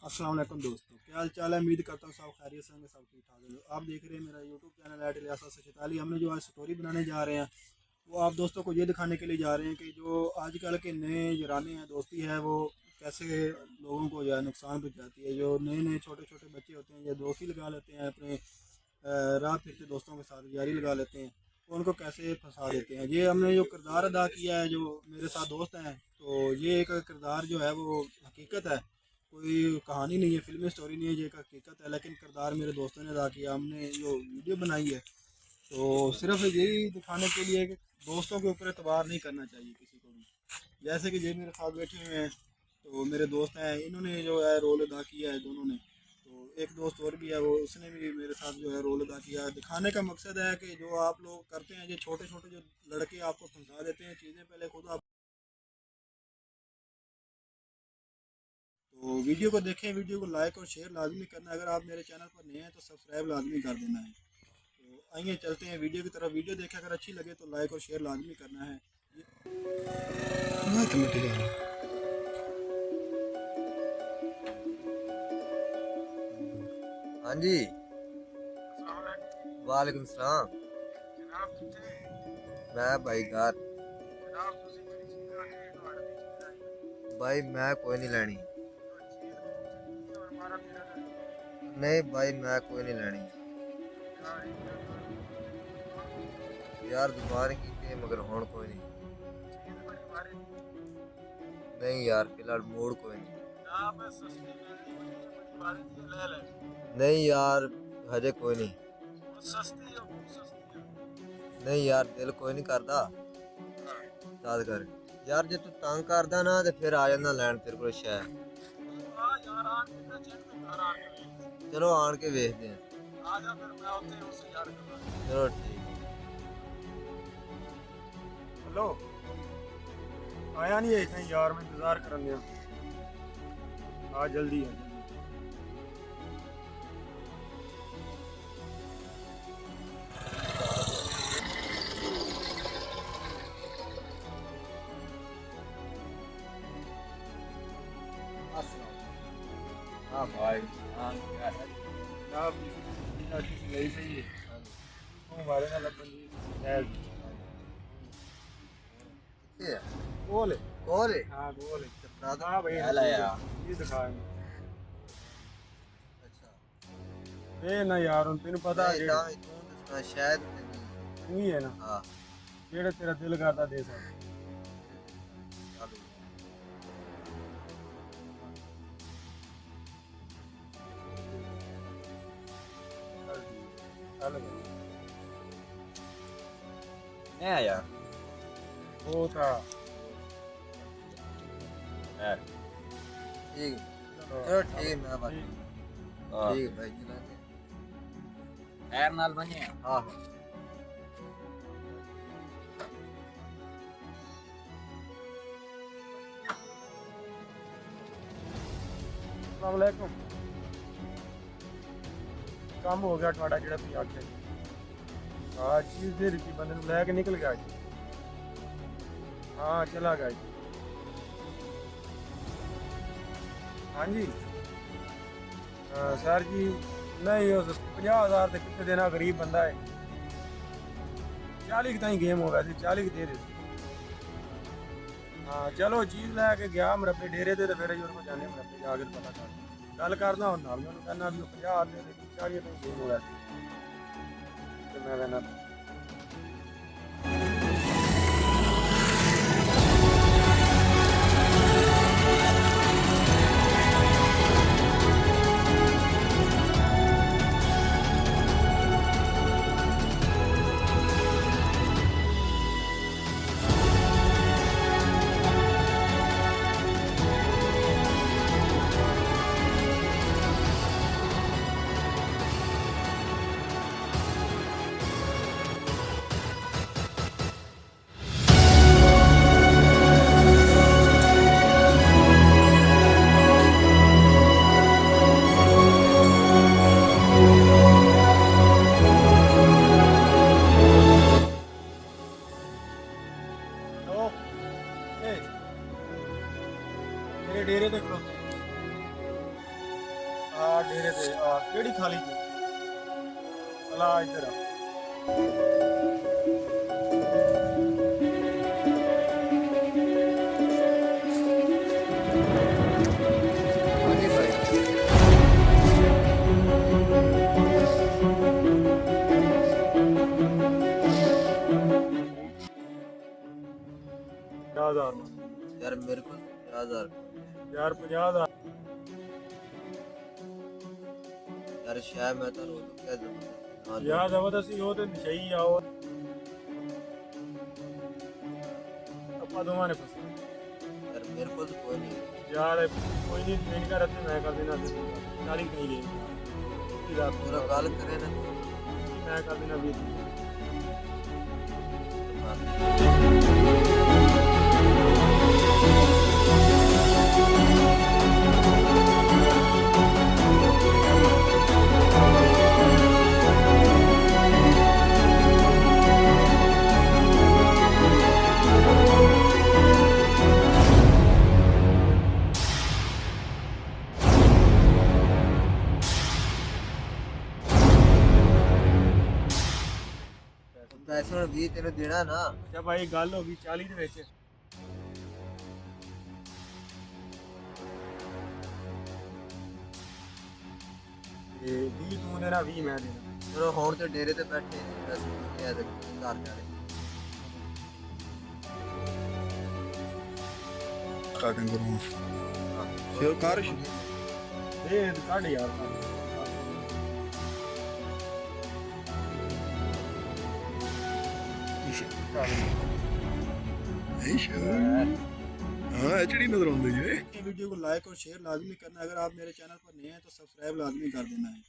अस्सलाम वालेकुम दोस्तों, क्या हाल चाल है। उम्मीद करता हूँ सब खैरियत से होंगे, सब ठीक ठाक होंगे। आप देख रहे हैं मेरा यूट्यूब चैनल एट इलियास सचिताली। हमने जो आज स्टोरी बनाने जा रहे हैं वो आप दोस्तों को ये दिखाने के लिए जा रहे हैं कि जो आजकल के नए जराने हैं दोस्ती है वो कैसे लोगों को जो है नुकसान पहुँचाती है। जो नए नए छोटे छोटे बच्चे होते हैं ये दोस्ती लगा लेते हैं, अपने राह फिरते दोस्तों के साथ यारी लगा लेते हैं, तो उनको कैसे फंसा देते हैं। ये हमने जो किरदार अदा किया है, जो मेरे साथ दोस्त हैं, तो ये एक किरदार जो है वो हकीकत है, कोई कहानी नहीं है, फिल्मी स्टोरी नहीं है, ये एक हकीकत है। लेकिन किरदार मेरे दोस्तों ने अदा किया। हमने जो वीडियो बनाई है तो सिर्फ यही दिखाने के लिए कि दोस्तों के ऊपर एतबार नहीं करना चाहिए किसी को भी। जैसे कि ये मेरे साथ बैठे हुए हैं, तो मेरे दोस्त हैं, इन्होंने जो है रोल अदा किया है दोनों ने। तो एक दोस्त और भी है, वो उसने भी मेरे साथ जो है रोल अदा किया है। दिखाने का मकसद है कि जो आप लोग करते हैं, जो छोटे छोटे जो लड़के आपको फंसा देते हैं चीज़ें, पहले खुद आप तो वीडियो को देखें, वीडियो को लाइक और शेयर लाजमी करना है। अगर आप मेरे चैनल पर नए हैं तो सब्सक्राइब लाजमी कर देना है। तो आइए चलते हैं वीडियो की तरफ। वीडियो देखें, अगर अच्छी लगे तो लाइक और शेयर लाजमी करना है। हाँ जी। वालेकुम सलाम। जनाब कितने मैं भाई घर जनाब ਤੁਸੀਂ ਮੇਰੀ ਚੀਜ਼ ਆ ਕੇ ਤੁਹਾਡੇ ਦੀ ਚੀਜ਼ ਆਈ भाई मैं कोई नहीं लेनी। चीज और हमारा मेरा नहीं भाई मैं कोई नहीं लेनी यार, दुबारा की थी मगर होन कोई नहीं। चीज बड़ी भारी नहीं यार, फिलहाल मूड कोई नहीं। ना मैं सस्ती मिलनी बड़ी भारी चीज ले ले नहीं यार, हजे कोई नहीं। और सस्ती है बहुत सस्ती है। नहीं यार, दिल कोई नहीं करता याद कर। यार जे तू तंग करदा ना ते फिर आ जाना लैन तेरे को शहर। आ यार आ कितना चेक में घर आ गए चलो आन के वेखते हैं। आ जा फिर मैं उसे उससे यार करूंगा। चलो ठीक। हेलो आया नहीं है कहीं यार, मैं इंतजार कर लिया। आ जल्दी है। हाँ भाई, हाँ क्या है? जनाब नहीं सही है हमारे ना लगन जी है। क्या है? गोल है। कौन है? हाँ गोल है। चपड़ा दो। हाँ भाई हेला यार। ये दिखा अच्छा। ये ना यार उन तेन पता नहीं, है तां तू दसना शायद तू ही है ना हाँ। जेड़ा तेरा दिल करता दे सकता। चलो चल है यार। वो था यार ठीक। चलो चलो ठीक है, मैं बात ठीक। ठीक है भाई, चलाते हैं। खैर नाल बने हाँ अस्सलाम वालेकुम। काम हो गया ਤੁਹਾਡਾ ਜਿਹੜਾ ਤੁਸੀਂ ਆਖਿਆ ਜੀ। ਹਾਂ ਚੀਜ਼ ਦੇ ਦਿੱਤੀ ਬੰਦੇ ਨੂੰ ਲੈ ਕੇ ਨਿਕਲ ਗਿਆ ਜੀ। ਹਾਂ ਚਲਾ ਗਿਆ ਜੀ। ਹਾਂਜੀ सर जी नहीं उस 50,000 ਤੇ ਕਿੱਥੇ ਦੇਣਾ, ਗਰੀਬ ਬੰਦਾ ਹੈ। 40 ਤਾਈਂ ਗੇਮ ਹੋ ਵੈਸੇ 40 ਦੇ ਦੇ। हाँ चलो चीज़ लैके गया मरब्बे डेरे ते फिर जी को जाने मरब्बे जाके पता कर गल करना हूँ नाल मैं कहना भी 50 दे 40 तो गेम हो वैसे तो मैं कहना ला इधर हाँ जी भाई। यार मेरे को 50,000 यार 50,000 यार शायद मैं तो रोज क्या जबरदस्ती ना यार जबरदस्ती हो तो सही आओ अपा दोवां ने फसा यार मेरे को तो कोई नहीं यार कोई नहीं ट्रेन का रद्द मैं कर देना तारीख नहीं गई पूरा गल करे ना मैं कर देना भी पैसे ਹੁਣ 20 ਤੈਨੂੰ ਦੇਣਾ ਨਾ ਅੱਛਾ ਭਾਈ ਗੱਲ ਹੋ ਗਈ 40 ਦੇ ਵਿੱਚ ਤੇ 20 ਤੂੰ ਦੇਣਾ 20 ਮੈਂ ਦੇਣਾ ਚਲੋ ਹੁਣ ਤੇ ਡੇਰੇ ਤੇ ਬੈਠੇ ਪੈਸੇ ਲਿਆ ਤੇ ਘਰ ਜਾਣੇ ਕਾਟਨ ਕਰੂੰ ਫਿਰ ਕਰ ਦੇ ਕੱਢ ਯਾਰ हाँ एचडी नजर आती है। वीडियो को लाइक और शेयर लाजमी करना। अगर आप मेरे चैनल पर नए हैं तो सब्सक्राइब लाजमी कर देना है।